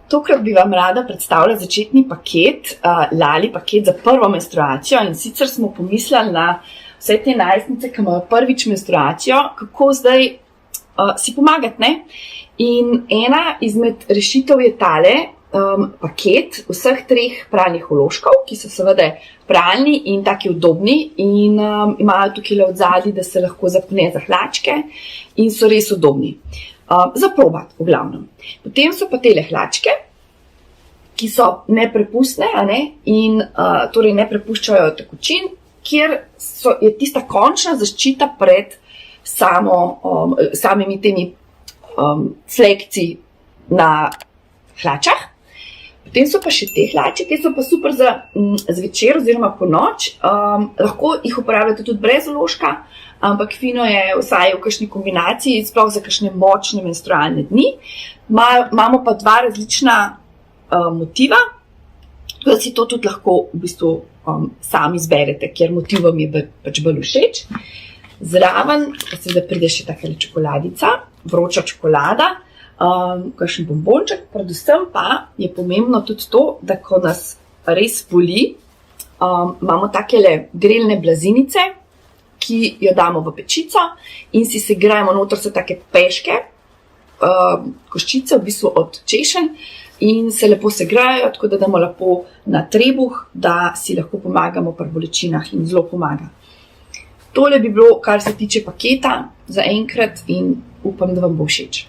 Tokrat bi vam rada predstavila začetni paket, Lali paket za prvo menstruacijo, in sicer smo pomislili na vse te najstnice, ki imajo prvič menstruacijo, kako zdaj si pomagati, ne? In ena izmed rešitev je tale paket vseh 3 pralnih vložkov, ki so seveda pralni in taki udobni in imajo tukaj le odzadaj, da se lahko zapne za hlačke in so res udobni. Za probat, v glavnem. Potem so pa tele hlačke, ki so neprepustne, in torej ne prepuščajo tekočin, kjer je tista končna zaščita pred samimi temi flekci na hlačah. Potem so pa še te hlače, te so pa super za zvečer oziroma po noč. Lahko jih uporabljate tudi brez vložka, ampak fino je vsaj v kakšni kombinaciji, sploh za kakšne močne menstrualne dni. Imamo pa 2 različna motiva, tako da si to tudi lahko v bistvu sami izberete, ker motiv vam je pač bolj všeč. Zraven pa seveda pride še takele čokoladica, vroča čokolada, kakšen bombonček, predvsem pa je pomembno tudi to, da ko nas res boli, imamo takele grelne blazinice, ki jo damo v pečico in si segrejemo, noter so take peške, koščice, v bistvu od češenj, in se lepo segrejajo, tako da damo lepo na trebuh, da si lahko pomagamo pri bolečinah in zelo pomaga. Tole bi bilo, kar se tiče paketa za enkrat, in upam, da vam bo všeč.